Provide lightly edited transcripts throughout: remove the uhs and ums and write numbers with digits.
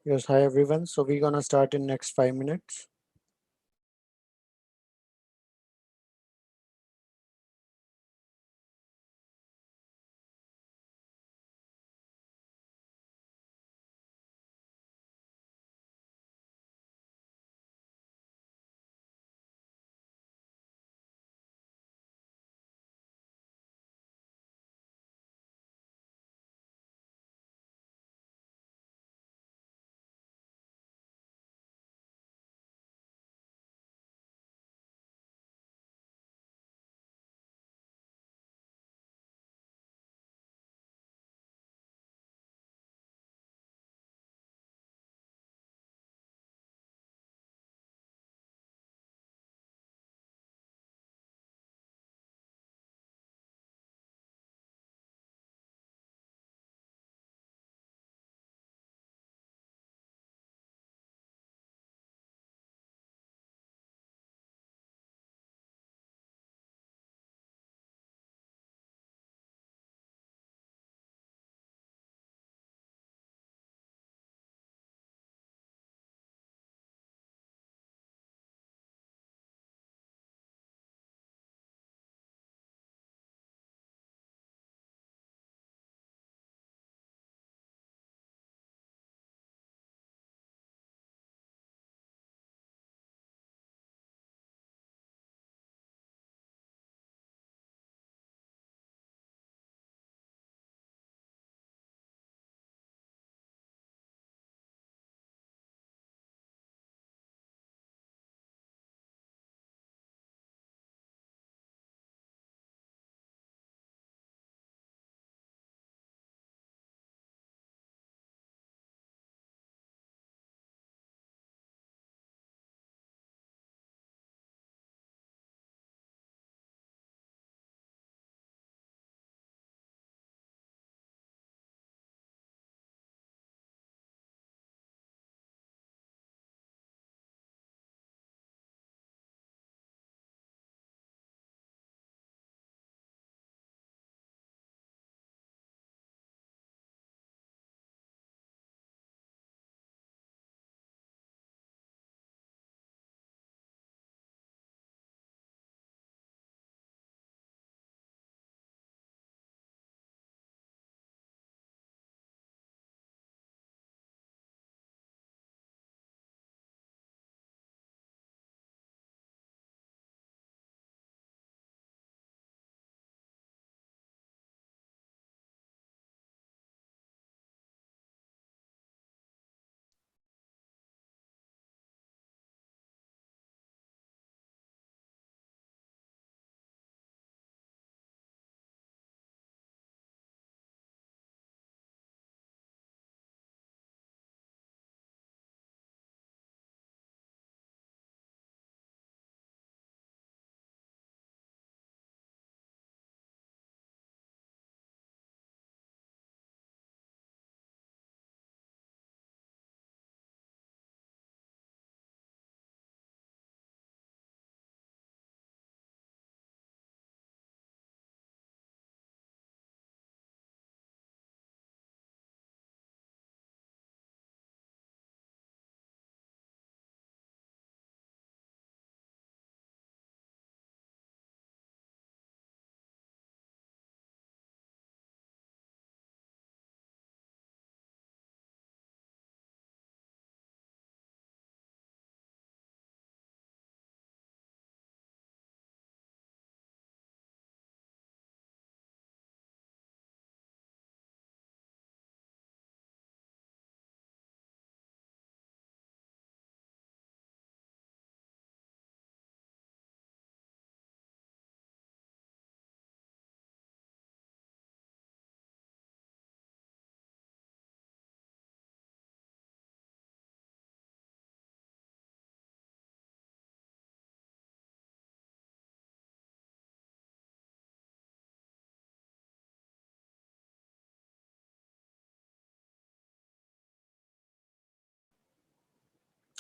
Yes, hi everyone. So we're gonna start in next 5 minutes.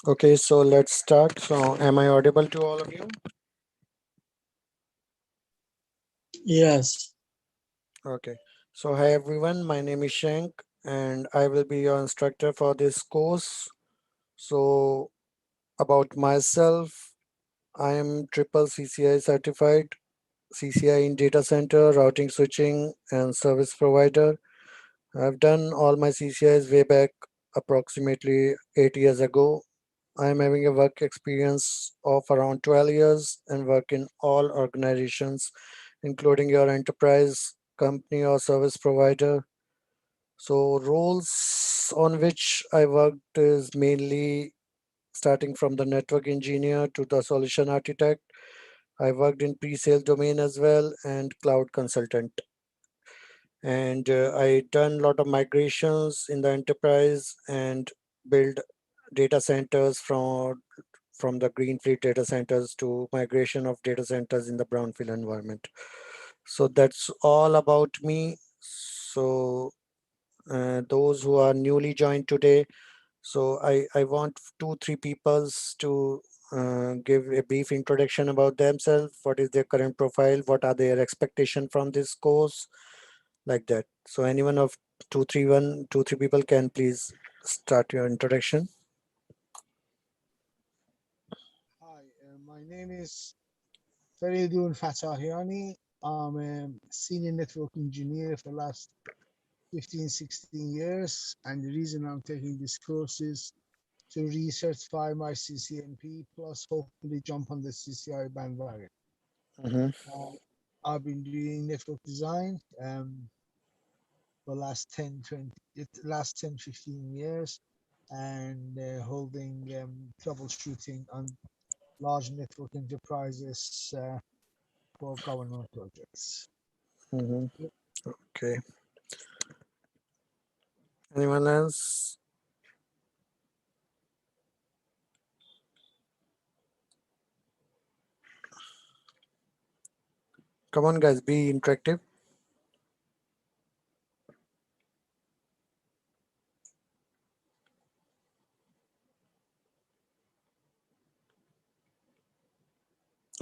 Okay, so let's start. So, am I audible to all of you? Yes. Okay. So, hi everyone. My name is Shank, and I will be your instructor for this course. So, about myself, I am triple CCI certified, CCI in data center, routing, switching, and service provider. I've done all my CCIs way back approximately 8 years ago. I'm having a work experience of around 12 years and work in all organizations, including your enterprise, company, or service provider. So, roles on which I worked is mainly starting from the network engineer to the solution architect. I worked in pre-sale domain as well and cloud consultant. And I done a lot of migrations in the enterprise and build data centers from the greenfield data centers to migration of data centers in the brownfield environment. So that's all about me. So those who are newly joined today, so I want two, three peoples to give a brief introduction about themselves. What is their current profile? What are their expectation from this course? Like that. So anyone of two, three people can please start your introduction. Hi, my name is Faridun Fatahiani. I'm a senior network engineer for the last 15, 16 years. And the reason I'm taking this course is to recertify my CCNP plus hopefully jump on the CCI bandwagon. Mm-hmm, Uh, I've been doing network design for last 10, 15 years and holding troubleshooting on large network enterprises for government projects. mm-hmm. Okay. Anyone else? Come on, guys, be interactive.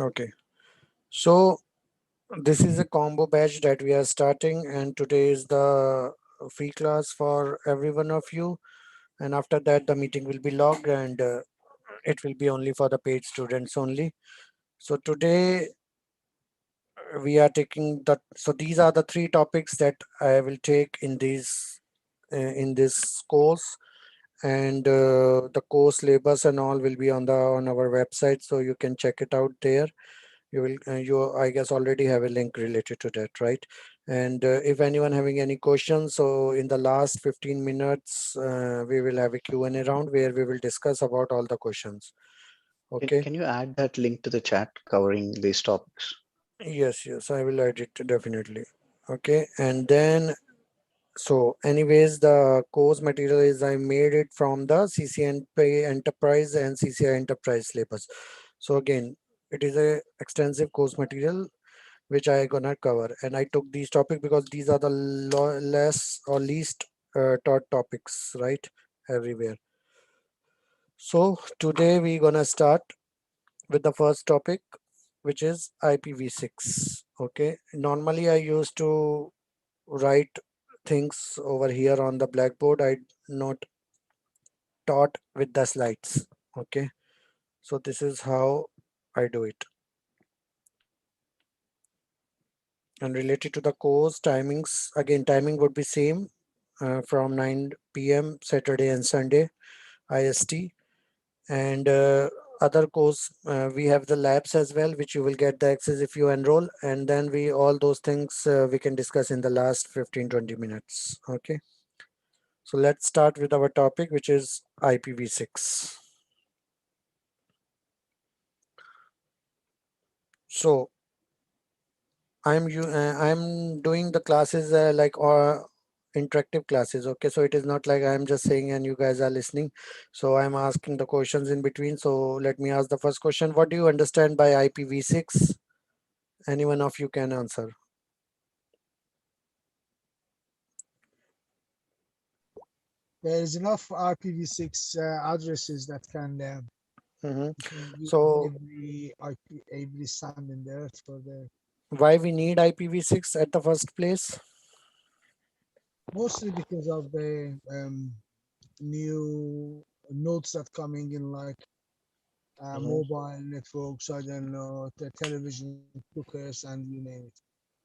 Okay. So this is a combo batch that we are starting, and today is the free class for every one of you. And after that, the meeting will be logged, and it will be only for the paid students only. So today we are taking the. So these are the three topics that I will take in this course, and the course syllabus and all will be on our website, so you can check it out there. You will you I guess already have a link related to that, right? And if anyone having any questions, so in the last 15 minutes we will have a Q&A round where we will discuss about all the questions. Okay. Can you add that link to the chat covering these topics? Yes, I will add it definitely. Okay, and then so anyways, the course material is I made it from the CCNP Enterprise and CCI Enterprise syllabus. So again, it is a extensive course material which I gonna cover, and I took these topics because these are the less or least taught topics, right? Everywhere. So today we gonna start with the first topic, which is IPv6. Okay. Normally I used to write things over here on the blackboard. I not taught with the slides. Okay. So this is how I do it. And related to the course timings, again, timing would be same from 9 p.m. Saturday and Sunday, IST. And other course, we have the labs as well, which you will get the access if you enroll. And then we all those things we can discuss in the last 15-20 minutes. Okay. So let's start with our topic, which is IPv6. So I'm doing the classes like interactive classes. Okay, so it is not like I'm just saying and you guys are listening. So I'm asking the questions in between. So let me ask the first question. What do you understand by IPv6? Any one of you can answer. there is enough IPv6 addresses that Hmm. can use So every IP, every sand in the earth for the why we need IPv6 at the first place? mostly because of the new nodes that coming in like Hmm. mobile networks, I don't know, the television cookers, and you name it.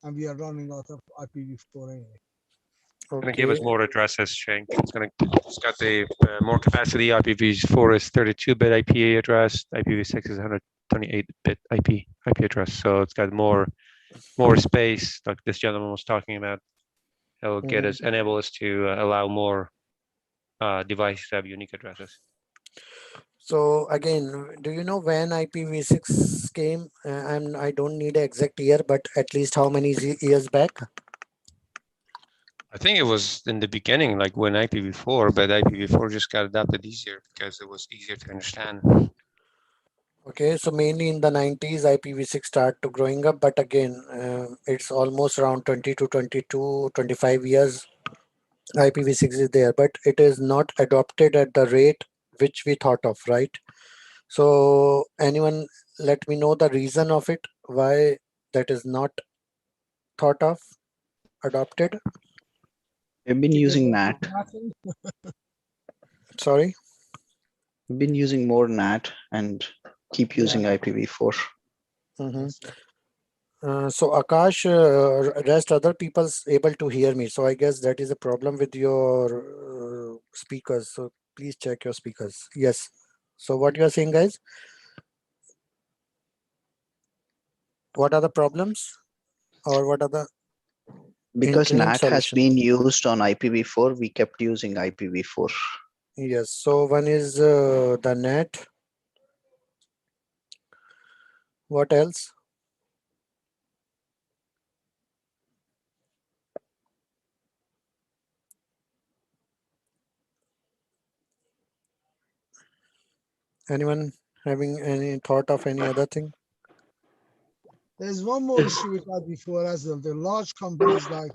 And we are running out of IPv4 anyway. Going to give us Okay. more addresses, Shank. It's got the more capacity. IPv4 is 32-bit IP address. IPv6 is 128-bit IP address. So it's got more space, like this gentleman was talking about. It'll Mhm. enable us to allow more devices to have unique addresses. So again, do you know when IPv6 came? I don't need an exact year, but at least how many years back? I think it was in the beginning, like when IPv4, but IPv4 just got adapted easier because it was easier to understand. Okay, so mainly in the 90s, IPv6 started to growing up, but again, it's almost around 20 to 22, 25 years IPv6 is there, but it is not adopted at the rate which we thought of, right? So anyone let me know the reason of it, why that is not thought of, adopted? We've been Because using of NAT. formatting. Sorry. We've been using more NAT and keep Yeah, using IPv4. Mm-hmm. that's right. So Akash, rest other people's able to hear me. So I guess that is a problem with your speakers. So please check your speakers. Yes. So what you are saying, guys? What are the problems, or what are the Because interim NAT has solution? been used on IPv4, we kept using IPv4. Yes. So one is the net. What else? Anyone having any thought of any other thing? There's one more issue we had before as well. The large companies like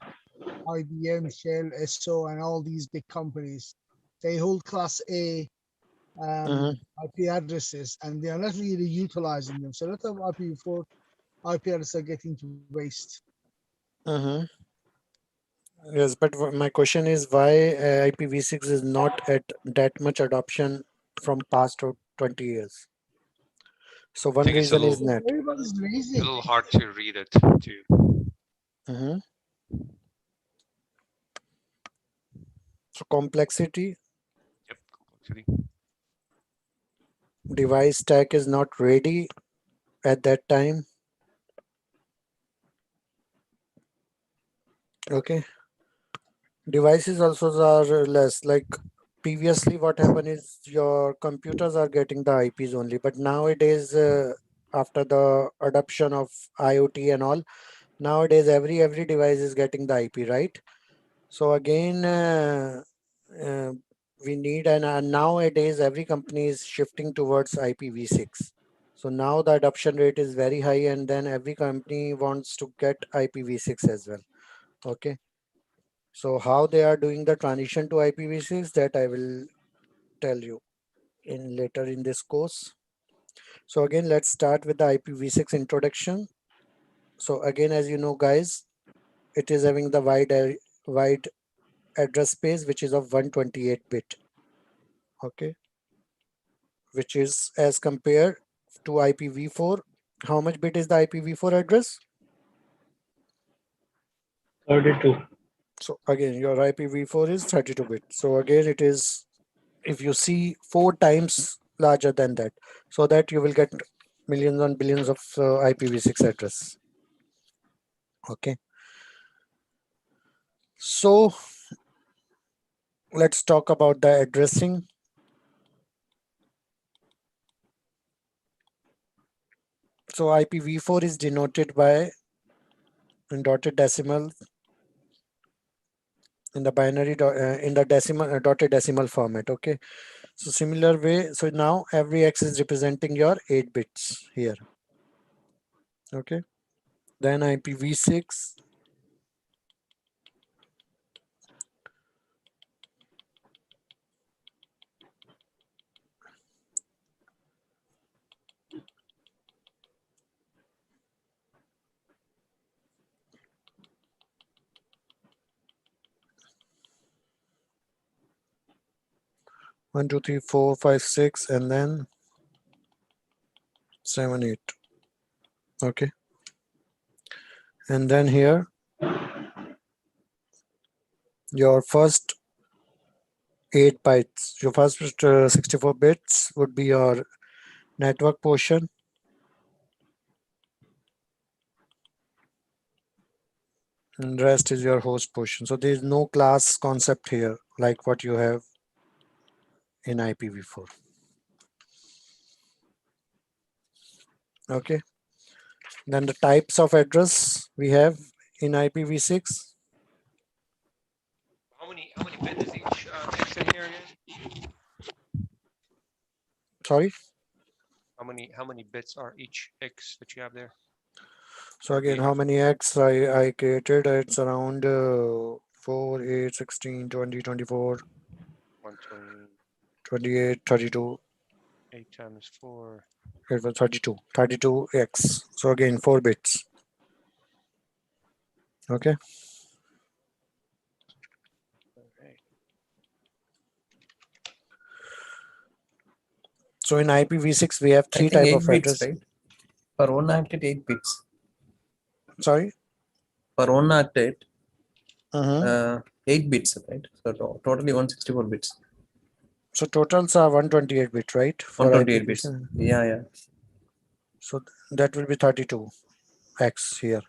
IBM, Shell, SO, and all these big companies, they hold Class A Mm-hmm. IP addresses, and they are not really utilizing them. So a lot of IPv4 IP addresses are getting to waste. Mm-hmm. Yes, but my question is why IPv6 is not at that much adoption from past 20 years. So I one think it's reason is Because net. everybody's a lazy. little hard to read it too. Mm-hmm. So complexity, Yep, complexity. device stack is not ready at that time. Okay. Devices also are less. Like previously, what happened is your computers are getting the IPs only, but nowadays, after the adoption of IoT and all, nowadays every device is getting the IP, right? So again, uh, we need, and nowadays every company is shifting towards IPv6. So now the adoption rate is very high, and then every company wants to get IPv6 as well. Okay. So how they are doing the transition to IPv6, that I will tell you in later in this course. So again, let's start with the IPv6 introduction. So again, as you know, guys, it is having the wide address space, which is of 128 bit. Okay, which is as compared to IPv4. How much bit is the IPv4 address? 32. So again, your IPv4 is 32 bit. So again, it is, if you see, 4 times larger than that, so that you will get millions and billions of IPv6 address. Okay, so let's talk about the addressing. So IPv4 is denoted by dotted decimal in the binary in the decimal dotted decimal format. Okay, so similar way, so now every x is representing your 8 bits here. Okay, then IPv6 1, 2, 3, 4, 5, 6, and then 7, 8. Okay. And then here, your first 8 bytes, your first 64 bits would be your network portion. And rest is your host portion. So there is no class concept here like what you have in IPv4. Okay. Then the types of address we have in IPv6. How many bits is each X in here again? Sorry. How many bits are each X that you have there? So again, how many X I created? It's around 4, 8, 16, 20, 24, 120, 28, 32. 8 times 4. It was 32 X. So again, 4 bits. Okay. Okay. So in IPv6, we have I 3 think type 8 of bits, address. right? For one octet, 8 bits. Sorry. For one octet, Mm-hmm. 8 bits, right? So totally 164 bits. So totals are 128 bit, right? For 128 bits. IPv6. Yeah, yeah. So that will be 32 X here.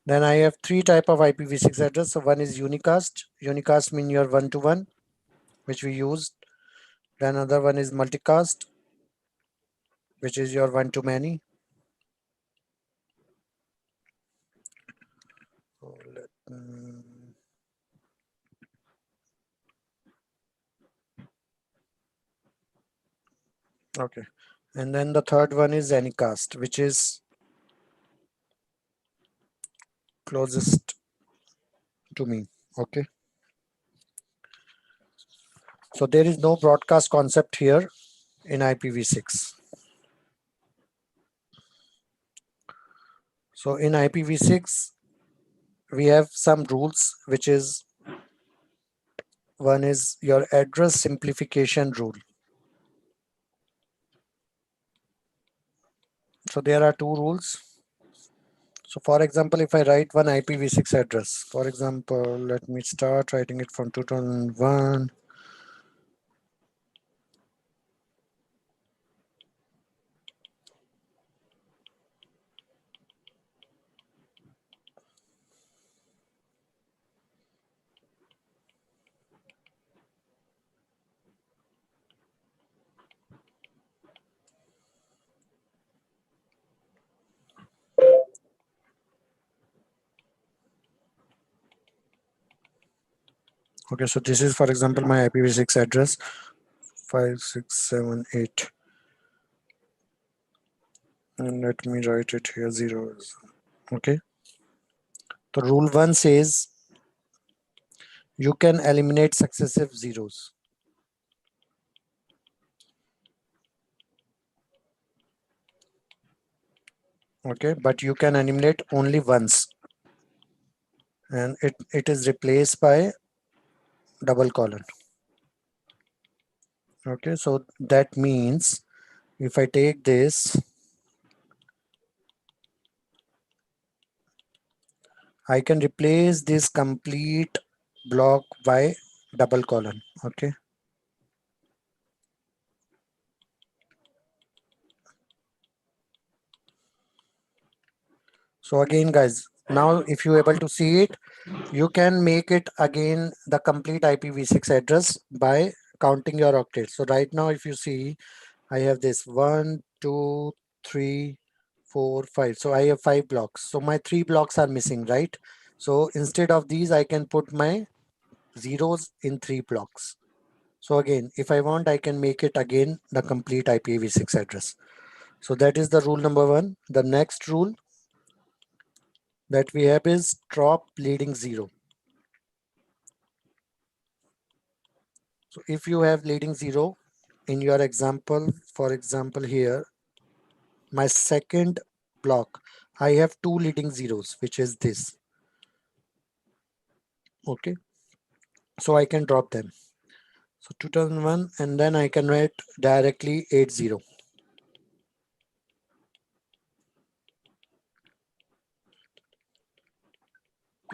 Then I have 3 type of IPv6 address. So one is unicast. Unicast mean your one-to-one, which we used. Then another one is multicast, which is your one-to-many. So okay. And then the third one is anycast, which is closest to me. Okay. So there is no broadcast concept here in IPv6. So in IPv6, we have some rules, which is one is your address simplification rule. So there are 2 rules. So for example, if I write one IPv6 address, for example, let me start writing it from 2001. Okay, so this is, for example, my IPv6 address 5678. And let me write it here zeros. Okay. So rule 1 says you can eliminate successive zeros. Okay, but you can eliminate only once. And it is replaced by double colon. Okay, so that means if I take this, I can replace this complete block by double colon. Okay. So again, guys, now if you're able to see it, you can make it again the complete IPv6 address by counting your octets. So right now, if you see, I have this 1, 2, 3, 4, 5. So I have 5 blocks. So my 3 blocks are missing, right? So instead of these, I can put my zeros in 3 blocks. So again, if I want, I can make it again the complete IPv6 address. So that is the rule number 1. The next rule that we have is drop leading 0. So if you have leading 0 in your example, for example here, my second block, I have 2 leading zeros, which is this. Okay, so I can drop them. So 2001, and then I can write directly 80.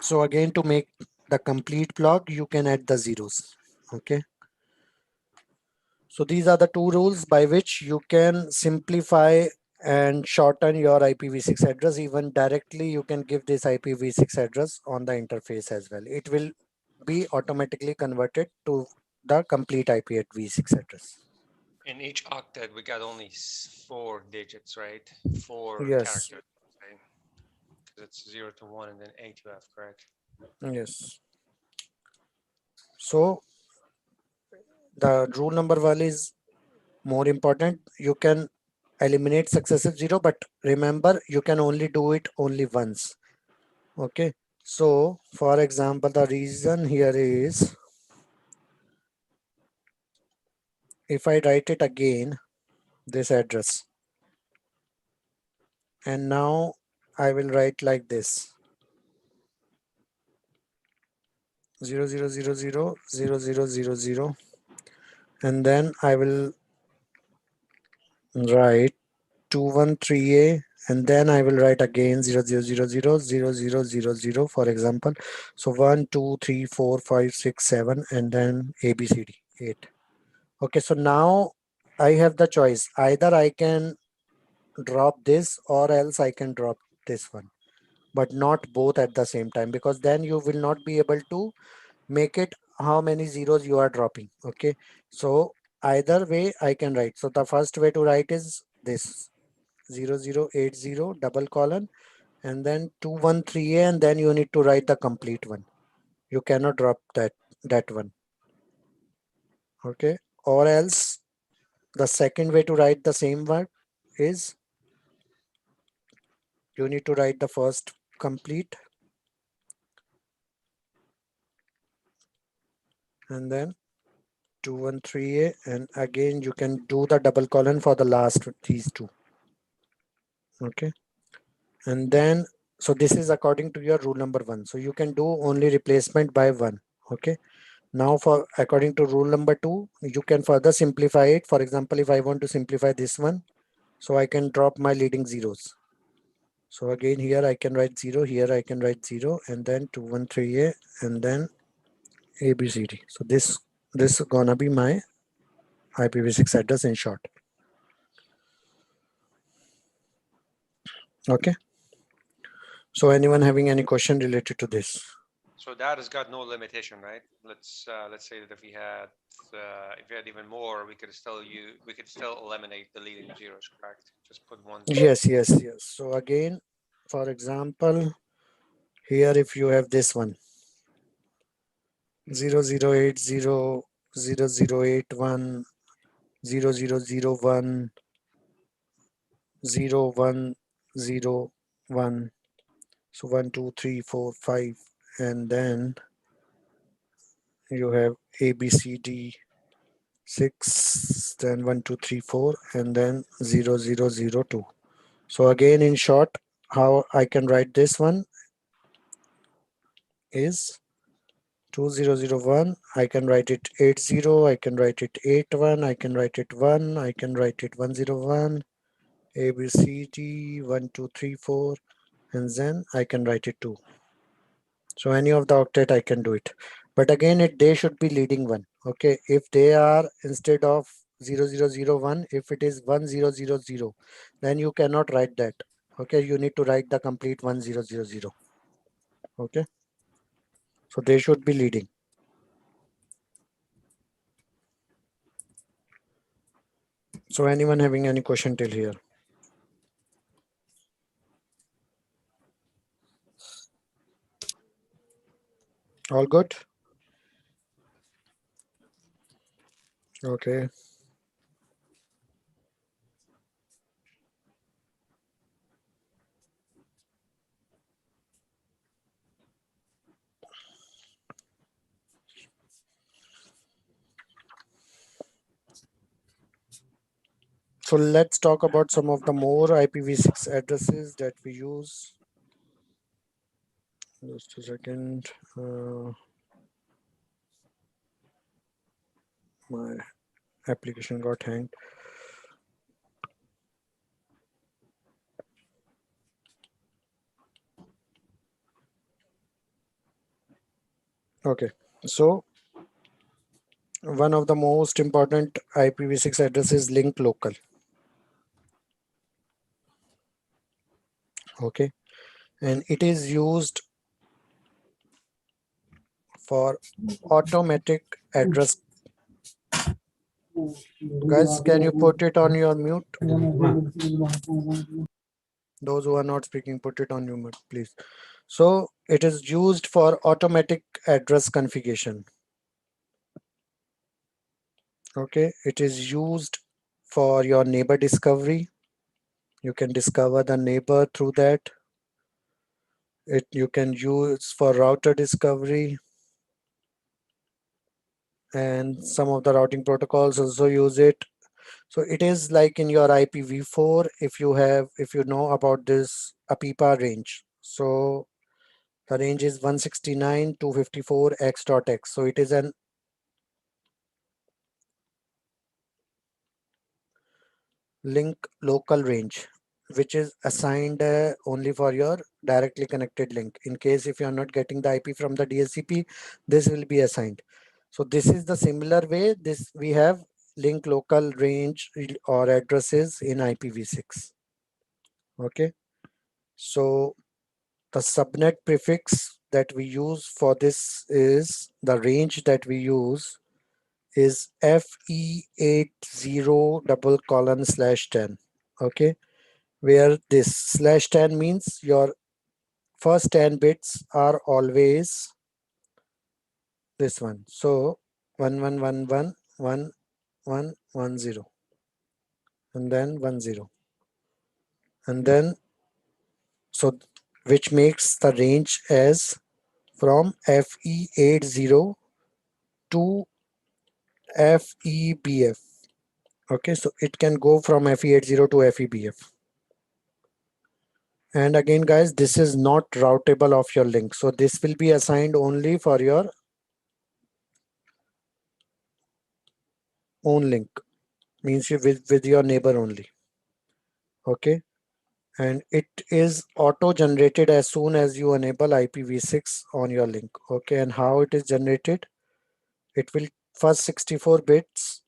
So again, to make the complete block, you can add the zeros. Okay, so these are the two rules by which you can simplify and shorten your IPv6 address. Even directly you can give this IPv6 address on the interface as well. It will be automatically converted to the complete IPv6 address. In each octet, we got only 4 digits, right? Four Yes, characters, right? Because it's 0 to 1 and then A to F, correct? yes. So the rule number one is more important. You can eliminate successive zero, but remember you can only do it only once. Okay, so for example, the reason here is, if I write it again, this address, and now I will write like this: 00000000, and then I will write 213A, and then I will write again 00000000, for example. So 1 2 3 4 5 6 7, and then ABCD 8. Okay, so now I have the choice: either I can drop this or else I can drop this one, but not both at the same time, because then you will not be able to make it how many zeros you are dropping. Okay, so either way I can write. So the first way to write is this: 0080 double colon and then 213A, and then you need to write the complete one. You cannot drop that one. Okay, or else the second way to write the same word is, you need to write the first complete, and then 213A, and again you can do the double colon for the last these two. Okay, and then, so this is according to your rule number one. So you can do only replacement by one. Okay, now for according to rule number two, you can further simplify it. For example, if I want to simplify this one, so I can drop my leading zeros. So again, here I can write 0, here I can write 0, and then 213A, and then ABCD. So this is gonna be my IPv6 address in short. Okay, so anyone having any question related to this? So that has got no limitation, right? Let's say that if we had even more, we could still eliminate the leading zeros, correct? Just put one. Yes, yes, yes. So again, for example, here if you have this one, 0080 0081 0001 0101, so 1 2 3 4 5, and then you have ABCD 6, then 1 2 3 4, and then 0002. So again, in short, how I can write this one is 2001. I can write it 80, I can write it 81, I can write it 1, I can write it 101, ABCD 1 2 3 4, and then I can write it 2. So any of the octet I can do it, but again they should be leading one. Okay, if they are, instead of 0001, if it is 1000, then you cannot write that. Okay, you need to write the complete 1000. Okay, so they should be leading. So anyone having any question till here? All good? Okay. So let's talk about some of the more IPv6 addresses that we use. Just a second. My application got hanged. Okay, so one of the most important IPv6 address is link local. Okay, and it is used for automatic address. Guys, can you put it on your mute? Those who are not speaking, put it on your mute, please. So it is used for automatic address configuration. Okay, it is used for your neighbor discovery. You can discover the neighbor through that. It you can use for router discovery, and some of the routing protocols also use it. So it is like in your IPv4, if you know about this APIPA range. So the range is 169.254x.x. So it is an link local range, which is assigned only for your directly connected link. In case if you are not getting the IP from the DSCP, this will be assigned. So this is the similar way this we have link local range or addresses in IPv6. Okay, so the subnet prefix that we use for this is the range that we use is FE80 double colon slash 10. Okay, where this slash 10 means your first 10 bits are always this one. So 11111110 and then 10 and then so which makes the range as from FE80 to FEBF. Okay, so it can go from FE80 to FEBF. And again, guys, this is not routable of your link. So this will be assigned only for your own link, means you with your neighbor only. Okay, and it is auto generated as soon as you enable IPv6 on your link. Okay, and how it is generated? It will first 64 bits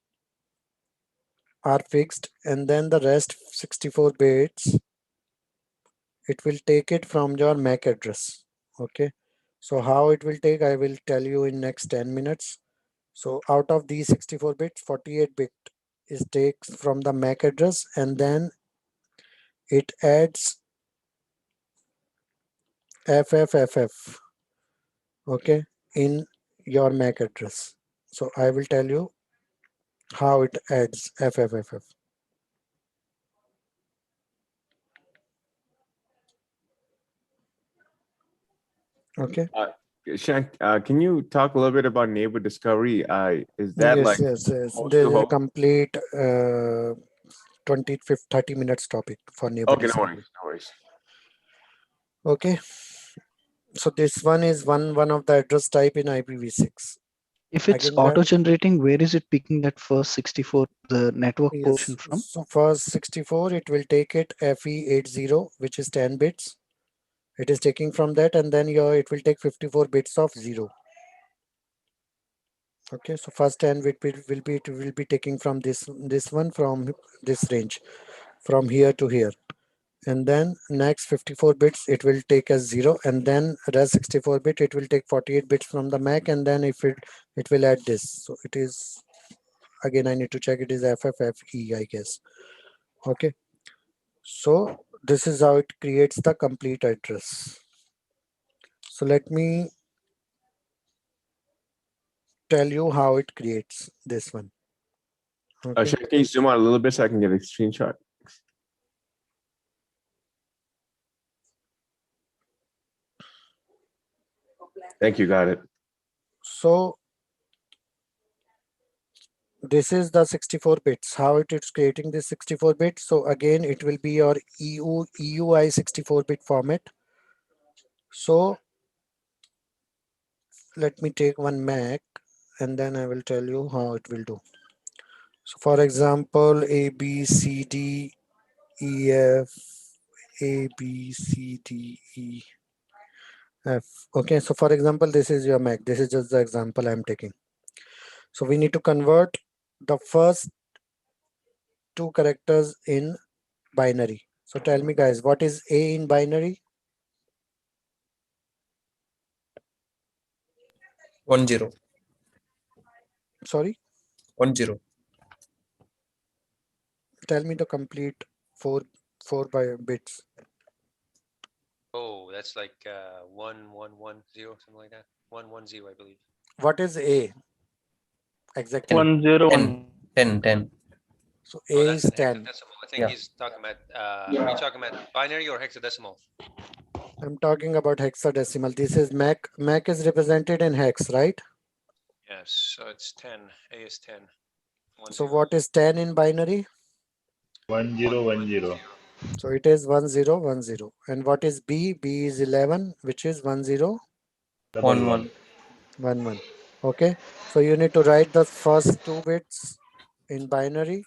are fixed, and then the rest 64 bits it will take it from your MAC address. Okay, so how it will take, I will tell you in next 10 minutes. So out of these 64 bits, 48 bit is takes from the MAC address, and then it adds FFFF, okay, in your MAC address. So I will tell you how it adds FFFF. Okay. Shank, can you talk a little bit about neighbor discovery? Is that Yes, like yes, yes. supposed This to is a hope? complete 20, 30 minutes topic for neighbor Okay, no discovery. worries, no worries. Okay. So this one is one of the address type in IPv6. If it's Again, auto guys, generating, where is it picking that first 64, the network portion yes. from? So first 64, it will take it FE80, which is 10 bits. It is taking from that, and then it will take 54 bits of 0. Okay, so first 10 it will be taking from this one, from this range, from here to here, and then next 54 bits it will take as 0, and then rest 64 bit it will take 48 bits from the MAC, and then if it will add this. So it is, again I need to check, it is FFFE, I guess. Okay, so this is how it creates the complete address. So let me tell you how it creates this one. Okay, Shank, can you zoom out a little bit so I can get a screenshot? Thank you, got it. so this is the 64 bits, how it is creating this 64 bits. So again, it will be your EUI 64 bit format. So let me take one MAC. and then I will tell you how it will do. So for example, A, B, C, D, E, F, A, B, C, D, E, F. Okay, so for example, this is your Mac. This is just the example I'm taking. So we need to convert the first two characters in binary. So tell me guys, what is A in binary? 10. Sorry, 10. tell me the complete four by bits. Oh, that's like 1110, something like that. 110, I believe. What is A exactly? 10. 10. 10. So Oh, A that's is in 10. hexadecimal. I think Yeah. he's talking about. Are you talking about binary or hexadecimal? I'm talking about hexadecimal. This is Mac. Mac is represented in hex, right? Yes. So it's 10. A is 10. So what is 10 in binary? 1010. So it is 1010. And what is B? B is 11, which is 1011. 1. Okay. So you need to write the first two bits in binary.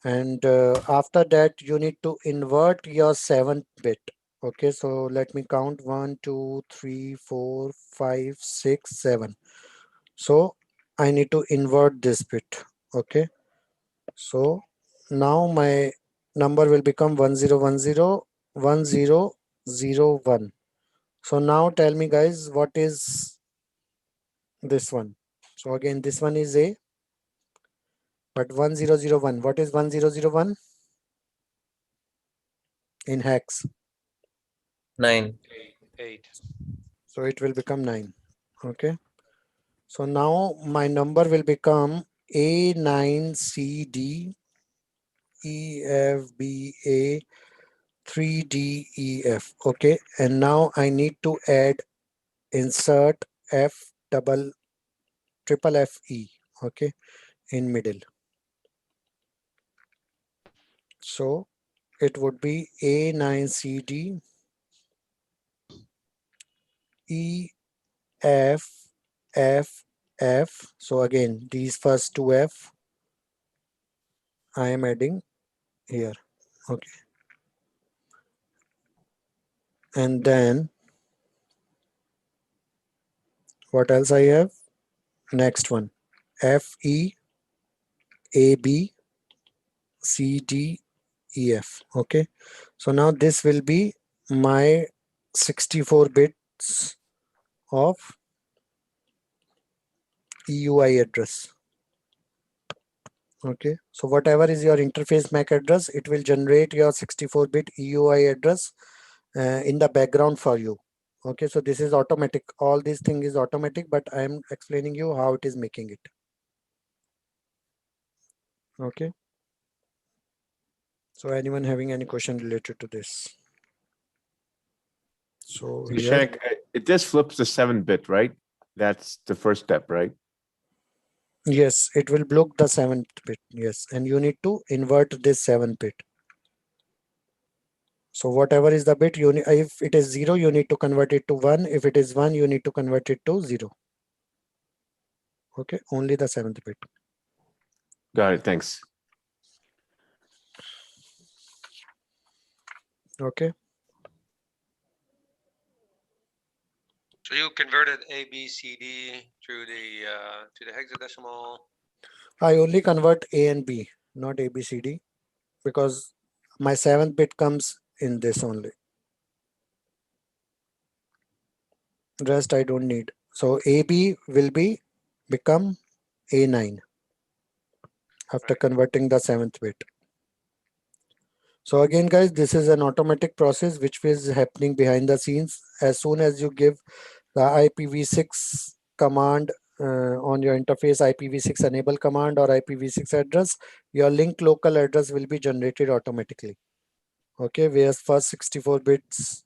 And after that, you need to invert your seventh bit. Okay. So let me count 1, 2, 3, 4, 5, 6, 7. So I need to invert this bit. Okay. So now my number will become 10101001. So now tell me guys, what is this one? So again, this one is A, but 1001. What is 1001 in hex? 9. 8. So it will become 9. Okay. So now my number will become A9CD EFBA 3DEF. Okay. And now I need to add insert F double triple FE. Okay. In middle. So it would be A9CD EFFF. So again, these first two F I am adding here. Okay. And then what else I have? Next one. FEABCDEF. Okay. So now this will be my 64 bits of EUI address. Okay. So whatever is your interface MAC address, it will generate your 64-bit EUI address in the background for you. Okay. So this is automatic. All these thing is automatic, but I am explaining you how it is making it. Okay. So anyone having any question related to this? So So here, Shank, it just flips the 7-bit, right? That's the first step, right? yes, it will block the 7th bit. Yes. And you need to invert this 7th bit. So whatever is the bit, if it is 0, you need to convert it to 1. If it is 1, you need to convert it to 0. Okay. Only the 7th bit. Got it. Thanks. Okay. So you converted A, B, C, D to the hexadecimal. I only convert A and B, not A, B, C, D, because my 7th bit comes in this only. Rest I don't need. So AB will become A9 after Right. converting the 7th bit. So again, guys, this is an automatic process which is happening behind the scenes. As soon as you give the IPv6 command on your interface, IPv6 enable command or IPv6 address, your link local address will be generated automatically. Okay, where first 64 bits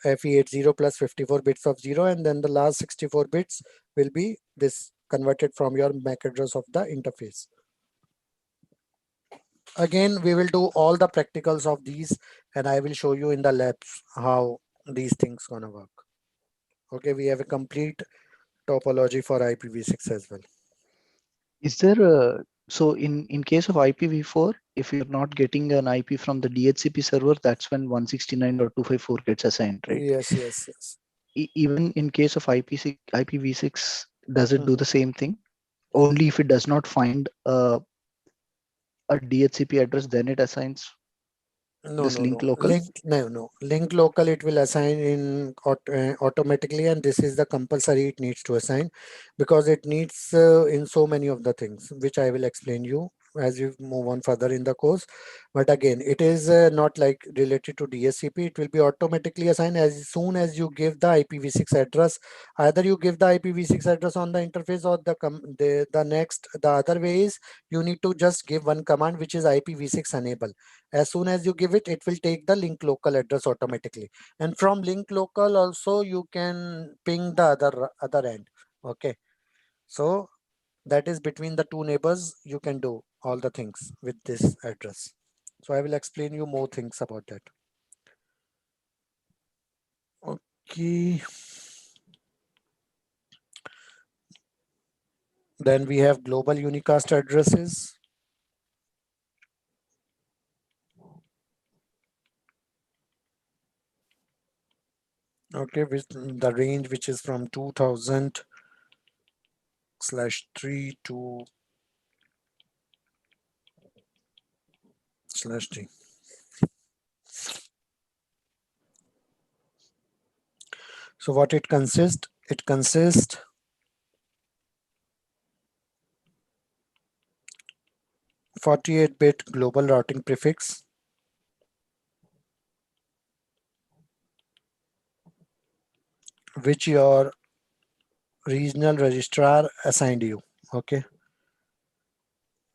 FE80 plus 54 bits of 0, and then the last 64 bits will be this converted from your MAC address of the interface. Again, we will do all the practicals of these, and I will show you in the labs how these things gonna work. Okay, we have a complete topology for IPv6 as well. Is there a, so in case of IPv4, if you're not getting an IP from the DHCP server, that's when 169.254 gets assigned, right? Yes, yes, yes. Even in case of IPv6, does it do Mhm. the same thing? Only if it does not find a DHCP address, then it assigns No, this no, link no. local. No. Link local it will assign in automatically, and this is the compulsory it needs to assign because it needs in so many of the things, which I will explain you as we move on further in the course. But again, it is not like related to DSCP. It will be automatically assigned as soon as you give the IPv6 address. Either you give the IPv6 address on the interface, or the other way is you need to just give one command, which is IPv6 enable. As soon as you give it, it will take the link local address automatically, and from link local also you can ping the other end. Okay, so that is between the two neighbors you can do all the things with this address. So I will explain you more things about that. Okay, then we have global unicast addresses. Okay, with the range which is from 2000/3 to /3. So what it consists? It consists 48-bit global routing prefix, which your regional registrar assigned you. Okay,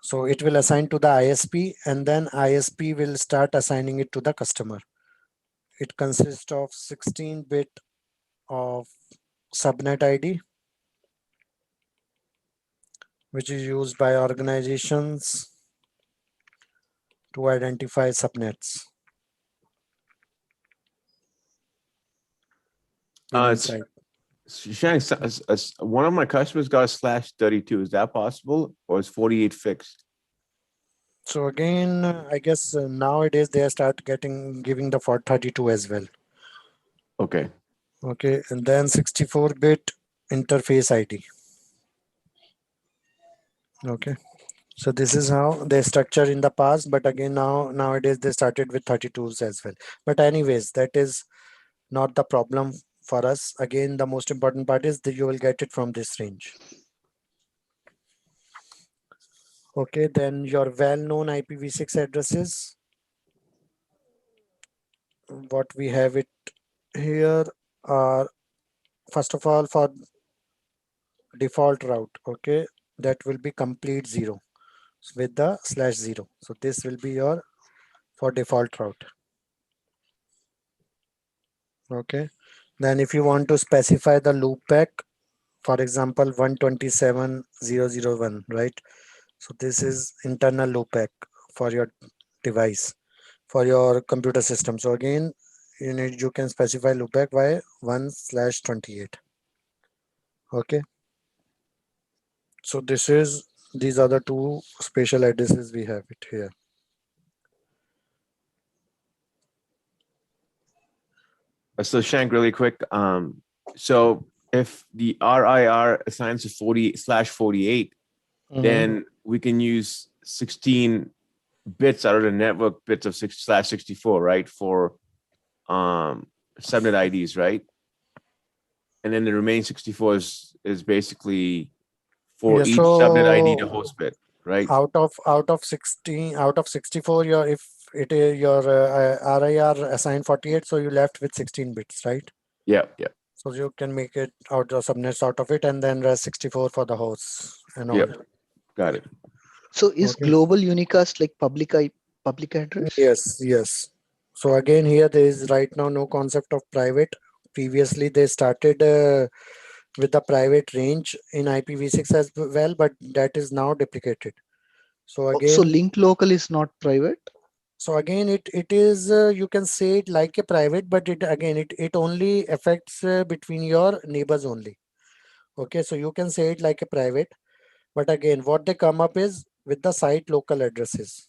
so it will assign to the ISP, and then ISP will start assigning it to the customer. It consists of 16-bit of subnet ID, which is used by organizations to identify subnets in Uh, inside. Shang, one of my customers got a /32. Is that possible, or is 48 fixed? So again, I guess nowadays they start giving the 432 as well. Okay. Okay, and then 64-bit interface ID. Okay, so this is how they structure in the past, but again nowadays they started with 32s as well. But anyways, that is not the problem for us. Again, the most important part is that you will get it from this range. Okay, then your well-known IPv6 addresses. What we have it here are, first of all, for default route. Okay, that will be complete 0 with the /0. So this will be your for default route. Okay, then if you want to specify the loopback, for example 127.0.0.1, right? So this is internal loopback for your device, for your computer system. So again, you can specify loopback by 1/28. Okay, so these are the two special addresses we have it here. So Shank, really quick. So if the RIR assigns to 40/48, then we can use 16 bits out of the network bits of 6/64, right? For subnet IDs, right? And then the remaining 64 is basically for Yeah, each subnet ID to so host bit, right? out of 16, out of 64, your if it is your RIR assigned 48, so you left with 16 bits, right? Yeah, yeah, So you can make it out the subnets out of it, and then rest 64 for the hosts and all. yeah. Got it. So is Okay. global unicast like public address? Yes. So again, here there is right now no concept of private. Previously, they started with the private range in IPv6 as well, but that is now deprecated. So Oh, so again, link local is not private? it is you can say it like a private, but it only affects between your neighbors only. Okay, so you can say it like a private, but again, what they come up is with the site local addresses.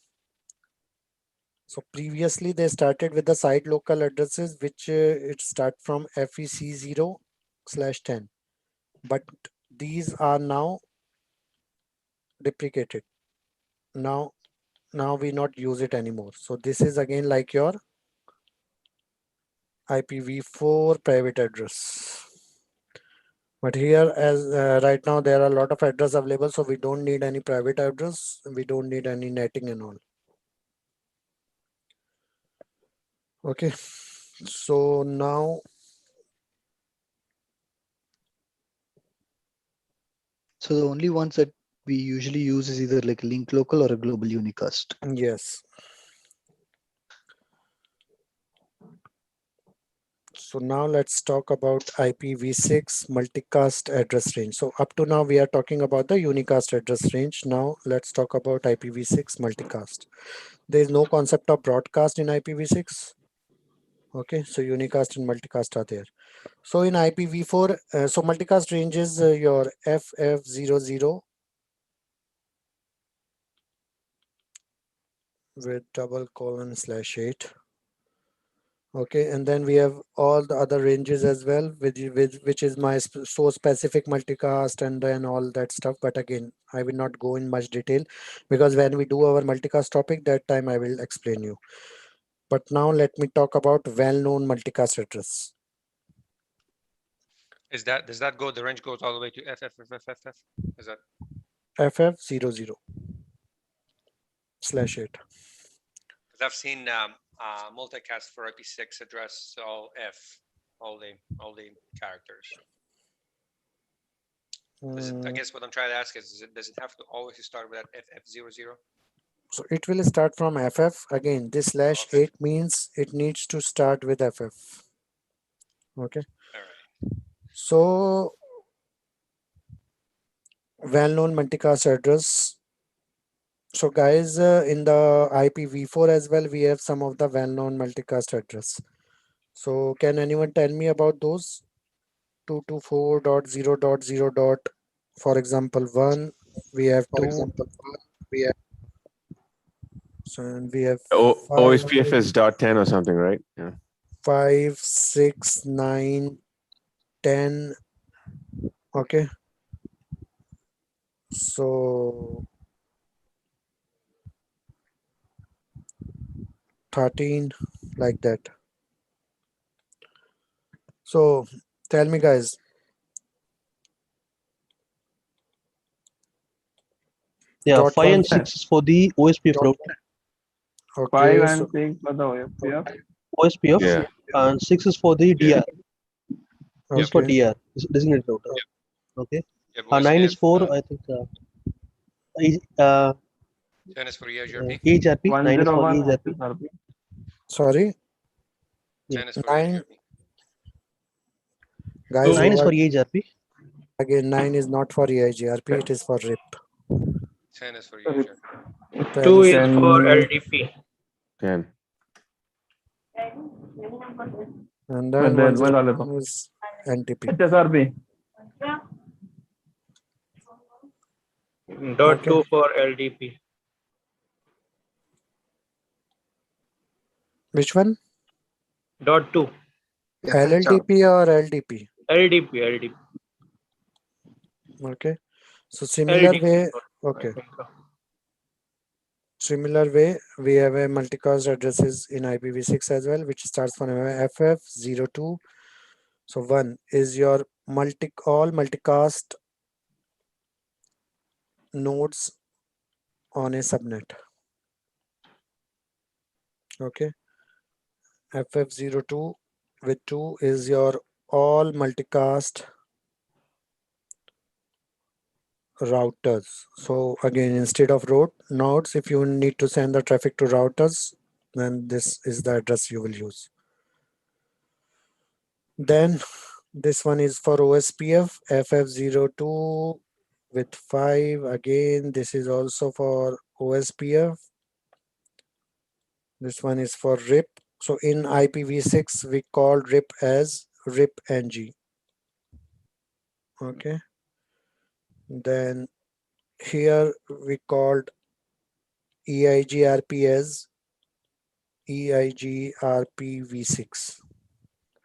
So previously they started with the site local addresses, which it start from FEC0/10, but these are now deprecated. Now we not use it anymore. So this is again like your IPv4 private address. But here, as right now, there are a lot of address available, so we don't need any private address. We don't need any netting and all. Okay, so now So the only ones that we usually use is either like a link local or a global unicast. yes. So now let's talk about IPv6 multicast address range. So up to now we are talking about the unicast address range. Now let's talk about IPv6 multicast. There is no concept of broadcast in IPv6. Okay, so unicast and multicast are there. So in IPv4, so multicast ranges your FF00 with :/8. Okay, and then we have all the other ranges as well, which is my source specific multicast and then all that stuff. But again, I will not go in much detail because when we do our multicast topic, that time I will explain you. But now let me talk about well-known multicast address. Does that go? The range goes all the way to FFFFF. Is that FF00/8. because I've seen multicast for IP6 address, so F, all the characters. I guess what I'm trying to ask is does it have to always start with that FF00? So it will start from FF. Again, this /8 means it needs to start with FF. Okay. All right. So well-known multicast address. So guys, in the IPv4 as well, we have some of the well-known multicast address. So can anyone tell me about those? 224.0.0. For example, 1, we have 2, so and we have 5, OSPF is .10 or something, right? Yeah. 5, 6, 9, 10. Okay. So 13, like that. So tell me guys, Yeah, dot 5 one. and 6 is for the OSPF Dot, route. okay, so 6 for the OFPF. OSPF, Yeah. and 6 is for the DR. This is for okay, DR, designated router. Okay. Yep, 9 is OSPF, for, I think, 10 is for EIGRP. EHRP. 9 is for 101 EHRP. SRP. sorry, 10 is for 9, EIGRP. guys, 9 is for EHRP. again 9 is not for EIGRP, it is for RIP. 10 is for EIGRP. 10 2 is is for LDP. 10. and But then then 101 is NTP. HSRP. Dot Okay, 2 for LDP. which one? Dot 2. LLDP or LDP? LDP. LDP. Okay, so similar LDP. way, I okay, think so. similar way we have a multicast addresses in IPv6 as well, which starts from FF02. So 1 is your all multicast nodes on a subnet. Okay, FF02 with 2 is your all multicast routers. So again, instead of nodes, if you need to send the traffic to routers, then this is the address you will use. Then this one is for OSPF, FF02 with 5. Again, this is also for OSPF. This one is for RIP. So in IPv6, we call RIP as RIP-NG. Okay. Then here we called EIGRP as EIGRPv6,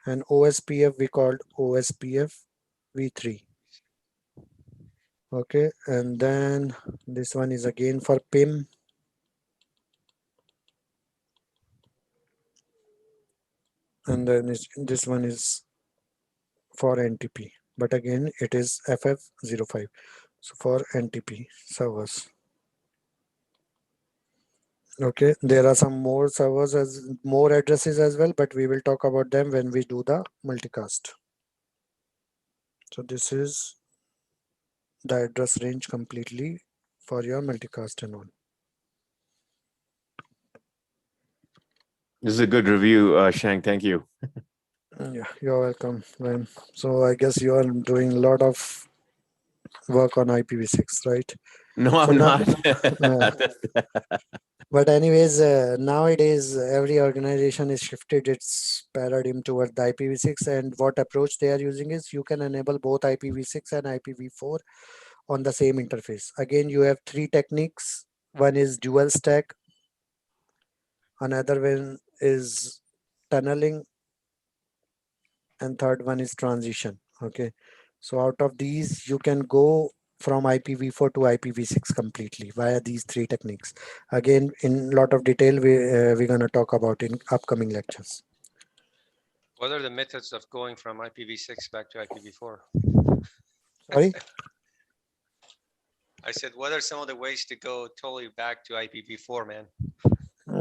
and OSPF we called OSPF v3. Okay, and then this one is again for PIM, and then this one is for NTP, but again it is FF05, so for NTP servers. Okay, there are some more servers as more addresses as well, but we will talk about them when we do the multicast. So this is the address range completely for your multicast and all. This is a good review, Shank. Thank you. Yeah, you're welcome, man. So I guess you are doing a lot of work on IPv6, right? No, So I'm now, not. but anyways, nowadays every organization is shifted its paradigm toward the IPv6, and what approach they are using is you can enable both IPv6 and IPv4 on the same interface. Again, you have three techniques. One is dual stack, another one is tunneling, and third one is transition. Okay, so out of these you can go from IPv4 to IPv6 completely via these three techniques. Again, in lot of detail we're going to talk about in upcoming lectures. What are the methods of going from IPv6 back to IPv4? Sorry. I said, what are some of the ways to go totally back to IPv4, man?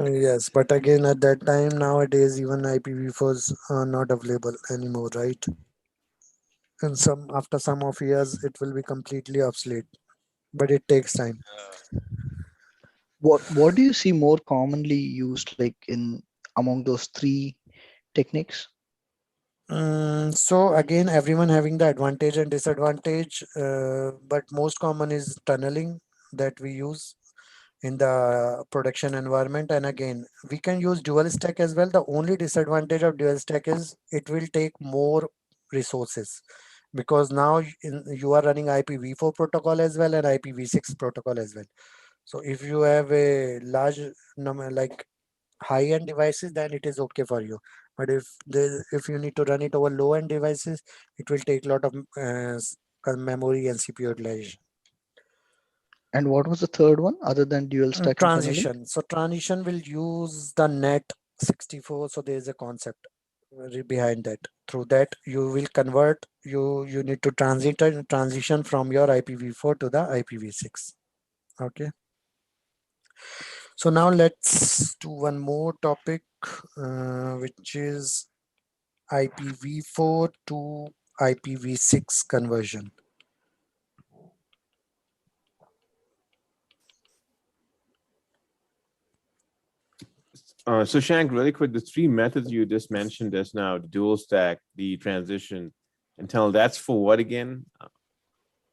Yes, but again at that time, nowadays even IPv4s are not available anymore, right? And some after some of years it will be completely obsolete, but it takes time. What do you see more commonly used, like in among those three techniques? So again, everyone having the advantage and disadvantage, but most common is tunneling that we use in the production environment. And again, we can use dual stack as well. The only disadvantage of dual stack is it will take more resources, because now you are running IPv4 protocol as well and IPv6 protocol as well. So if you have a large number like high-end devices, then it is okay for you. But if you need to run it over low-end devices, it will take a lot of memory and CPU utilization. And what was the third one other than dual stack and tunneling? Transition. So transition will use the net 64. So there is a concept behind that. Through that, you will convert. You need to transition from your IPv4 to the IPv6. Okay. So now let's do one more topic, which is IPv4 to IPv6 conversion. So Shank, really quick, the three methods you just mentioned just now, the dual stack, the transition, and tunnel, that's for what again?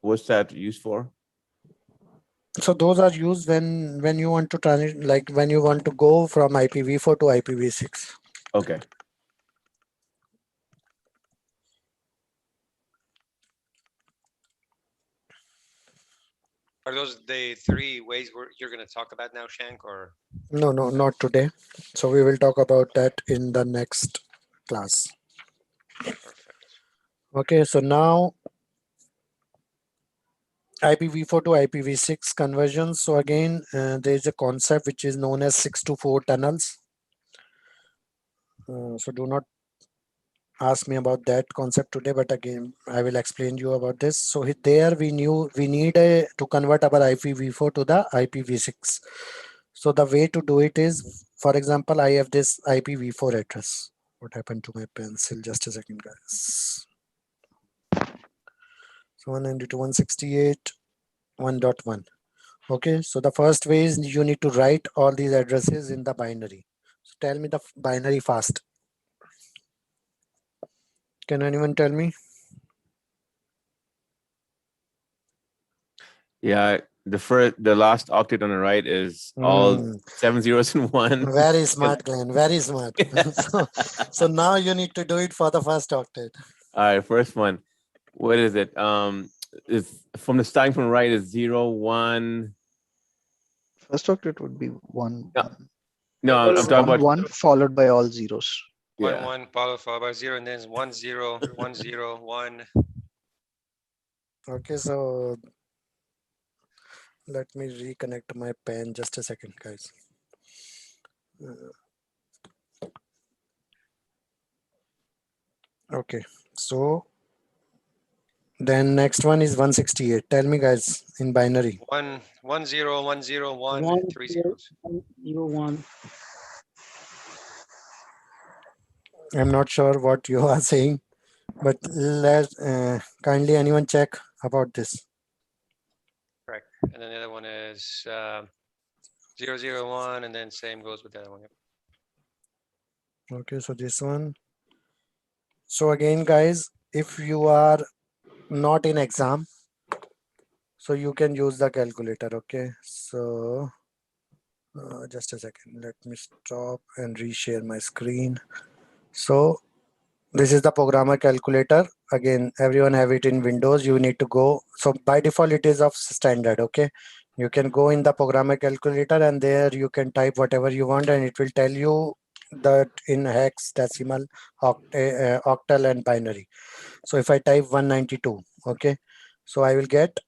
What's that used for? So those are used when you want to transit, like when you want to go from IPv4 to IPv6. Okay. Are those the three ways you're going to talk about now, Shank, or? No, not today. So we will talk about that in the next class. Perfect. Okay, so now IPv4 to IPv6 conversion. So again, there is a concept which is known as 6 to 4 tunnels. So do not ask me about that concept today, but again, I will explain you about this. So there we need to convert our IPv4 to the IPv6. So the way to do it is, for example, I have this IPv4 address. What happened to my pencil? Just a second, guys. So 192.168.1.1. Okay, so the first way is you need to write all these addresses in the binary. So tell me the binary fast. Can anyone tell me? Yeah, the last octet on the right is all 7 zeros and 1. Very smart, Glenn. Very smart. so now you need to do it for the first octet. All right, first one. What is it? if from the starting from right is 0, 1. First octet would be 1, No, 1. No, I'm talking 1, about 1 followed by all zeros. 1, yeah. 1, followed by 0, and then it's 1, 0, 1, 0, 1. Okay, so let me reconnect my pen. Just a second, guys. Okay, so then next one is 168. Tell me, guys, in binary. 1, 1, 0, 1, 0, 1, 1, 3 0, zeros. 1, 1. I'm not sure what you are saying, but let kindly anyone check about this. Correct. And then the other one is 0, 0, 1, and then same goes with the other one. Yep. Okay, so this one. So again, guys, if you are not in exam, so you can use the calculator. Okay, so just a second. Let me stop and reshare my screen. So this is the programmer calculator. Again, everyone have it in Windows. You need to go. So by default, it is of standard. Okay, you can go in the programmer calculator and there you can type whatever you want and it will tell you that in hex, decimal, octal and binary. So if I type 192, okay, so I will get,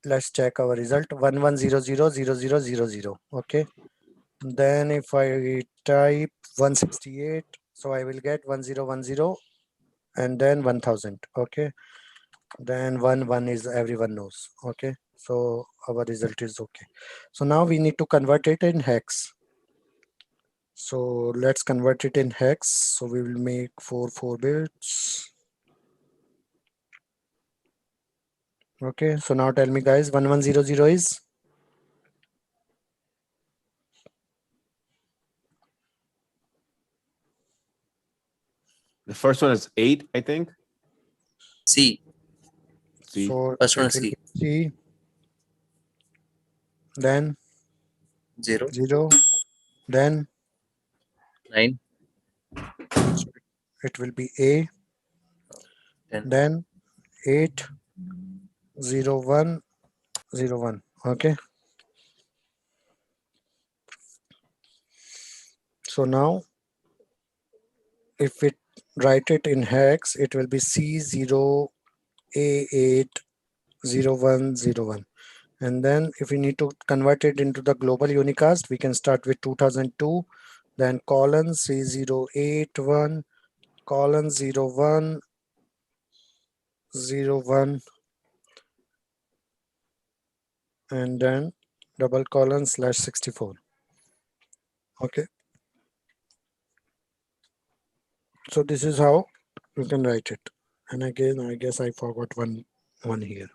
let's check our result, 11000000. Okay, then if I type 168, so I will get 1010 and then 1000. Okay, then 1 is everyone knows. Okay, so our result is okay. So now we need to convert it in hex. So let's convert it in hex. So we will make 4 bits. Okay, so now tell me, guys, 1100 is The first one is 8, I think. C. See, so First one it is will C. be C, then 0, 0, then 9, it will be A, 10. then 8, 0, 1, 0, 1. Okay, so now if we write it in hex, it will be C0A80101. And then if we need to convert it into the global unicast, we can start with 2002, then colon C081, colon 01, 01, and then double colon /64. Okay, so this is how you can write it. And again, I guess I forgot one here.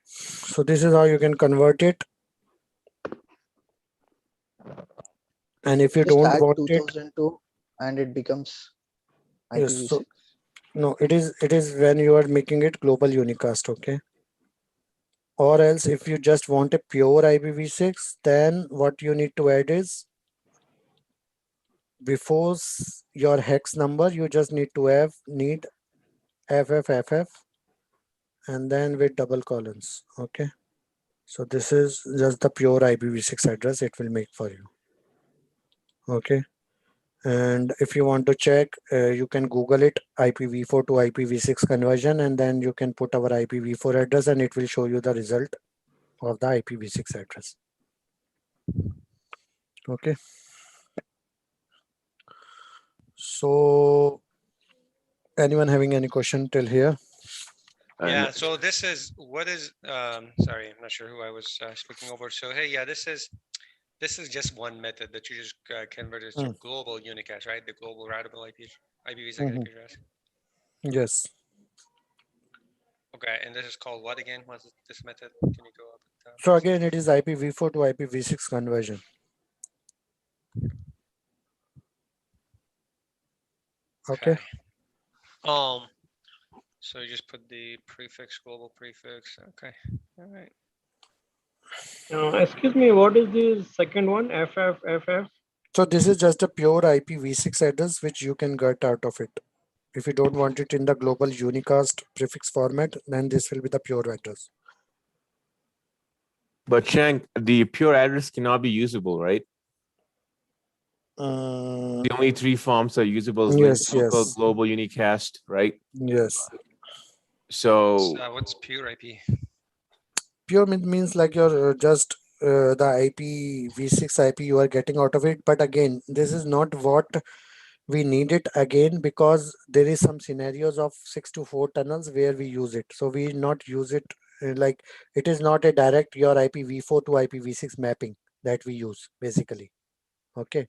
So this is how you can convert it. And if you Just don't add want it, 2002 and it becomes yes, IPv6. so no, it is when you are making it global unicast. Okay, or else if you just want a pure IPv6, then what you need to add is before your hex number, you just need to need FFFF and then with double colons. Okay, so this is just the pure IPv6 address it will make for you. Okay, and if you want to check, you can Google it, IPv4 to IPv6 conversion, and then you can put our IPv4 address and it will show you the result of the IPv6 address. Okay, so anyone having any question till here? Yeah, so this is what is sorry, I'm not sure who I was speaking over. So hey, yeah, this is just one method that you just converted to global unicast, right? The global routable IPv6 IP address. Yes. Okay, and this is called what again? What's this method? Can you go up at the top? So again, it is IPv4 to IPv6 conversion. Okay. So you just put the prefix, global prefix. Okay. All right. Excuse me, what is the second one? FFFF? So this is just a pure IPv6 address which you can get out of it. If you don't want it in the global unicast prefix format, then this will be the pure address. But Shank, the pure address cannot be usable, right? The only three forms are usable is Yes, local, yes, global, unicast, right? yes. So What's pure IP? Pure means like your just the IPv6 IP you are getting out of it. But again, this is not what we need it again, because there is some scenarios of 6 to 4 tunnels where we use it. So we not use it like it is not a direct your IPv4 to IPv6 mapping that we use basically. Okay.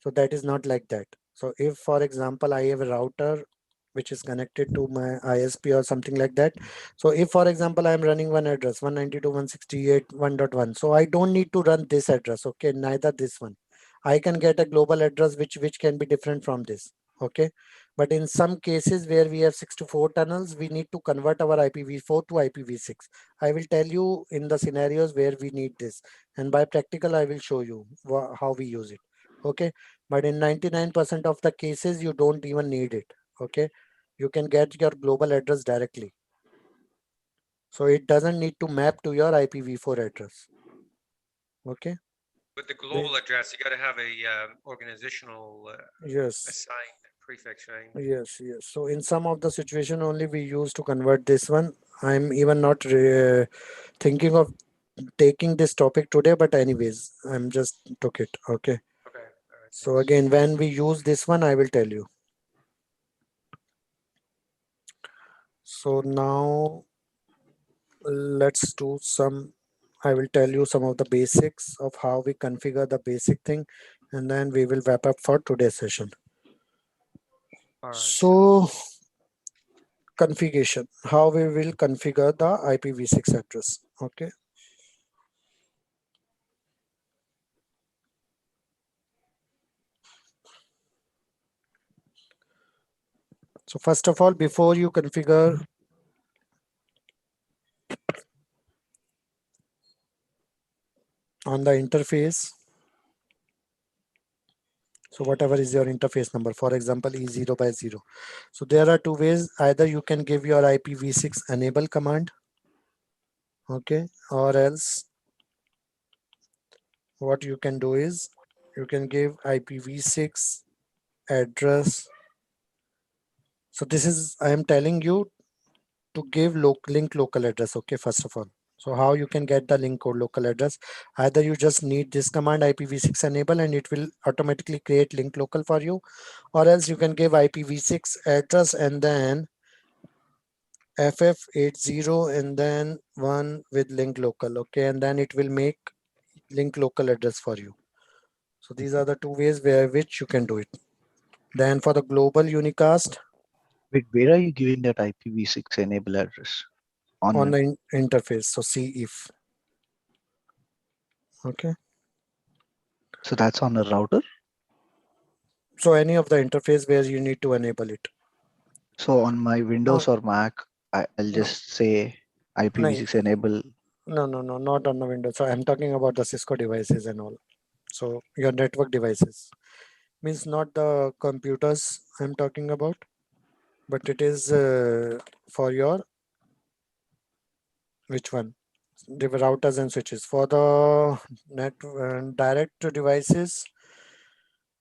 So that is not like that. So if, for example, I have a router which is connected to my ISP or something like that. So if, for example, I am running one address 192.168.1.1, so I don't need to run this address. Okay, neither this one. I can get a global address which can be different from this. Okay, but in some cases where we have 6 to 4 tunnels, we need to convert our IPv4 to IPv6. I will tell you in the scenarios where we need this, and by practical, I will show you how we use it. Okay, but in 99% of the cases you don't even need it. Okay, you can get your global address directly, so it doesn't need to map to your IPv4 address. Okay, With the global address, you got to have a organizational yes, assigned prefix, right? yes. So in some of the situation only we use to convert this one. I'm even not thinking of taking this topic today, but anyways, I'm just took it. Okay, Okay. All right. so again, when we use this one, I will tell you. So now let's do some, I will tell you some of the basics of how we configure the basic thing, and then we will wrap up for today's session. All right. So configuration, how we will configure the IPv6 address. Okay. So first of all, before you configure on the interface, so whatever is your interface number, for example, E0 by 0. So there are two ways. Either you can give your IPv6 enable command, okay, or else what you can do is you can give IPv6 address. So this is, I am telling you to give link local address. Okay, first of all. So how you can get the link or local address? Either you just need this command IPv6 enable and it will automatically create link local for you, or else you can give IPv6 address and then FF80 and then one with link local. Okay, and then it will make link local address for you. So these are the two ways which you can do it. Then for the global unicast, Wait, where are you giving that IPv6 enable address? on the interface. So see if. Okay. So that's on a router. So any of the interface where you need to enable it. So on my Windows or Mac, I'll No, just say IPv6 enable. no, not on the Windows. So I'm talking about the Cisco devices and all. So your network devices means not the computers I'm talking about, but it is for your which one? The routers and switches for the net direct to devices.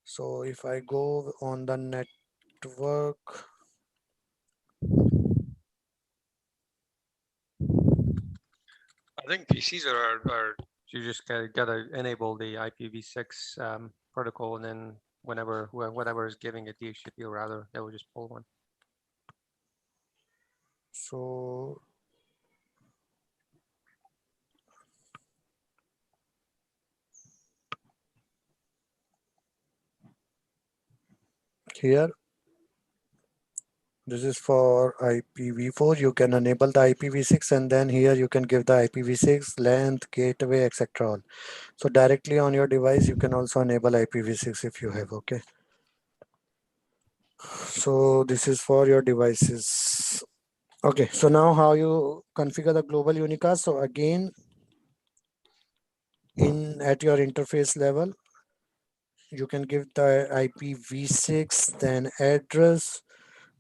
So if I go on the network, I think PCs are you just gotta enable the IPv6 protocol, and then whatever is giving it DHCP or rather, that will just pull one. so here this is for IPv4. You can enable the IPv6 and then here you can give the IPv6 length, gateway, etc. all. So directly on your device, you can also enable IPv6 if you have. Okay. So this is for your devices. Okay. So now how you configure the global unicast. So again, at your interface level, you can give the IPv6, then address,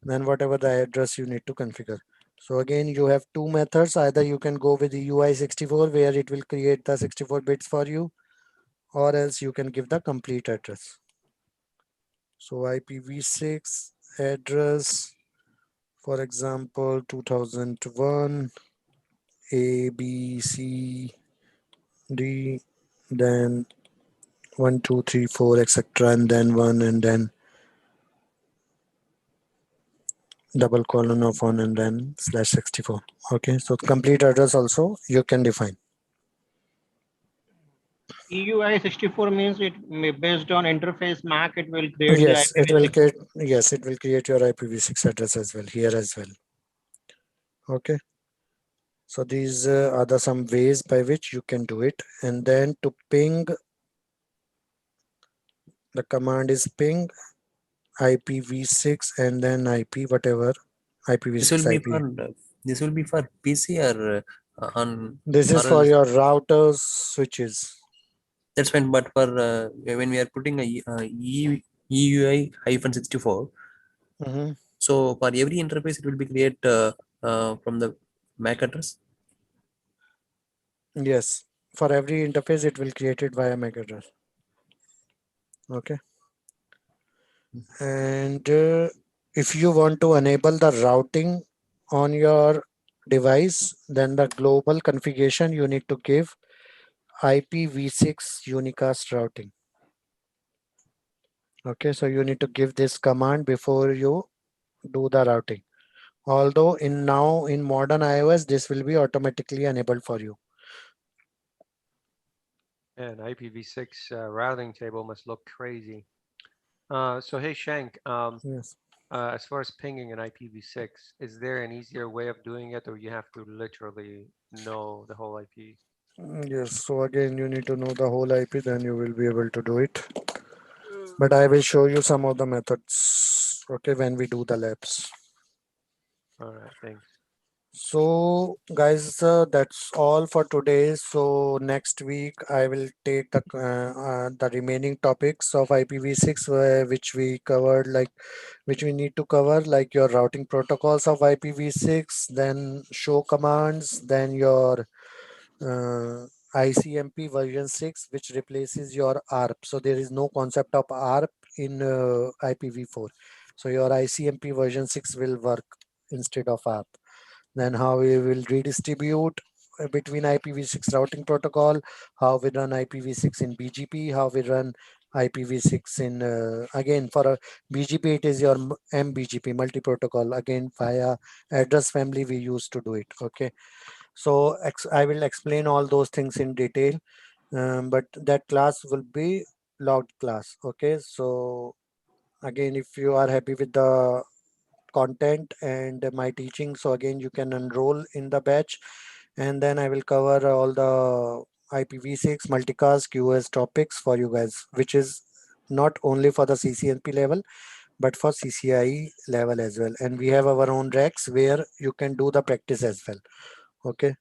then whatever the address you need to configure. So again, you have two methods. Either you can go with the UI64 where it will create the 64 bits for you, or else you can give the complete address. So IPv6 address, for example, 2001 A, B, C, D, then 1, 2, 3, 4, etc., and then 1, and then double colon of 1, and then slash 64. Okay, so complete address also you can define. EUI 64 means based on interface MAC, it will create the Yes, it will IPv6. create. Yes, it will create your IPv6 address as well here as well. Okay. So these are the some ways by which you can do it. And then to ping, the command is ping IPv6 and then IP whatever This will IPv6 be IP. for this will be for PC or on This is or for else your routers, switches. that's fine. But for when we are putting a EUI hyphen 64, Mhm. so for every interface it will be create from the MAC address. Yes, for every interface it will create it via MAC address. Okay. And if you want to enable the routing on your device, then the global configuration you need to give IPv6 unicast routing. Okay, so you need to give this command before you do the routing. Although in modern iOS, this will be automatically enabled for you. And IPv6 routing table must look crazy. So hey Shank, Yes. as far as pinging an IPv6, is there an easier way of doing it, or you have to literally know the whole IP? Yes. So again, you need to know the whole IP, then you will be able to do it. But I will show you some of the methods. Okay, when we do the labs. All right, thanks. So guys, that's all for today. So next week I will take the remaining topics of IPv6 which we covered, like which we need to cover, like your routing protocols of IPv6, then show commands, then your uh, ICMP version 6, which replaces your ARP. So there is no concept of ARP in IPv4. So your ICMP version 6 will work instead of ARP. Then how we will redistribute between IPv6 routing protocol, how we run IPv6 in BGP, how we run IPv6 in, again for a BGP, it is your MBGP, multi-protocol, again via address family we used to do it. Okay. So I will explain all those things in detail, but that class will be logged class. Okay. So again, if you are happy with the content and my teaching, so again you can enroll in the batch, and then I will cover all the IPv6 multicast QoS topics for you guys, which is not only for the CCNP level but for CCIE level as well. And we have our own racks where you can do the practice as well. Okay.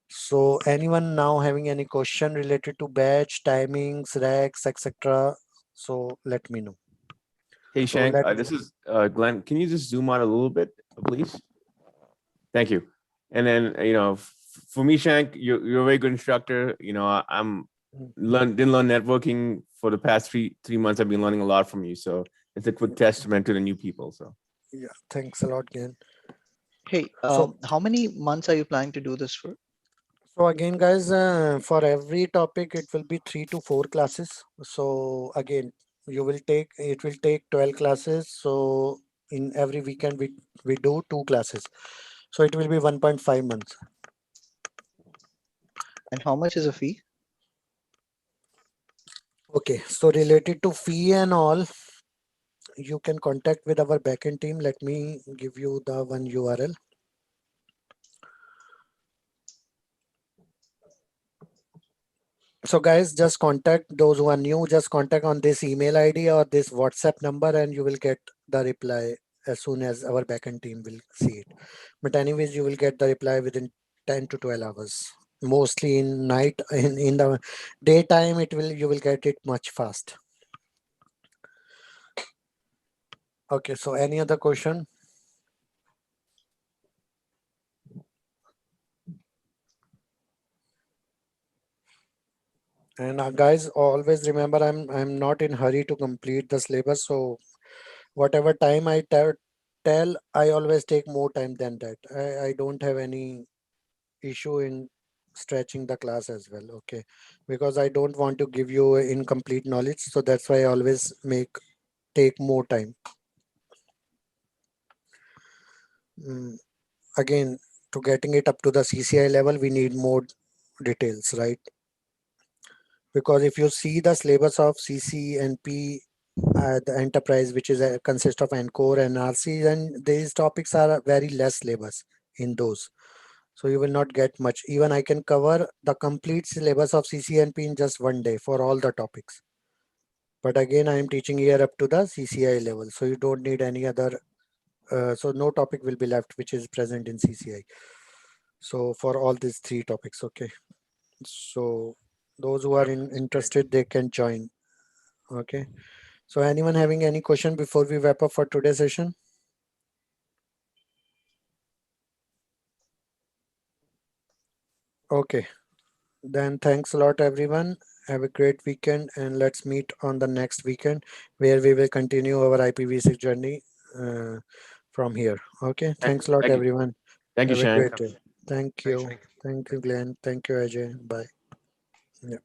So anyone now having any question related to batch timings, racks, etc., so let me know. Hey, So Shank, let this is Glenn. Can you just zoom out a little bit, please? Thank you. And then, for me, Shank, you're a very good instructor. I'm didn't learn networking for the past three months. I've been learning a lot from you. So it's a quick testament to the new people. So yeah, thanks a lot again. Hey, So how many months are you planning to do this for? So again, guys, for every topic, it will be 3 to 4 classes. So again, it will take 12 classes. So in every weekend, we do 2 classes. So it will be 1.5 months. And how much is a fee? Okay. So related to fee and all, you can contact with our backend team. Let me give you the one URL. So guys, just contact those who are new, just contact on this email ID or this WhatsApp number and you will get the reply as soon as our backend team will see it. But anyways, you will get the reply within 10 to 12 hours. Mostly in night, in the daytime, you will get it much fast. Okay, so any other question? And guys, always remember, I'm not in hurry to complete the syllabus. So whatever time I tell, I always take more time than that. I don't have any issue in stretching the class as well. Okay, because I don't want to give you incomplete knowledge. So that's why I always take more time. Mm, Again, to getting it up to the CCI level, we need more details, right? Because if you see the syllabus of CCNP, the enterprise, which is consists of Encore and RC, and these topics are very less syllabus in those. So you will not get much. Even I can cover the complete syllabus of CCNP in just one day for all the topics. But again, I am teaching here up to the CCI level. So you don't need any other. So no topic will be left which is present in CCI. So for all these three topics, okay. So those who are interested, they can join. Okay. So anyone having any question before we wrap up for today's session? Okay. Then thanks a lot, everyone. Have a great weekend, and let's meet on the next weekend where we will continue our IPv6 journey from here. Okay. Thanks a lot, Thank you. everyone. Thank you, Have a Shank. great day. Thank Thanks, you. Shank. Thank you, Glenn. Thank you, Ajay. Bye. Yeah.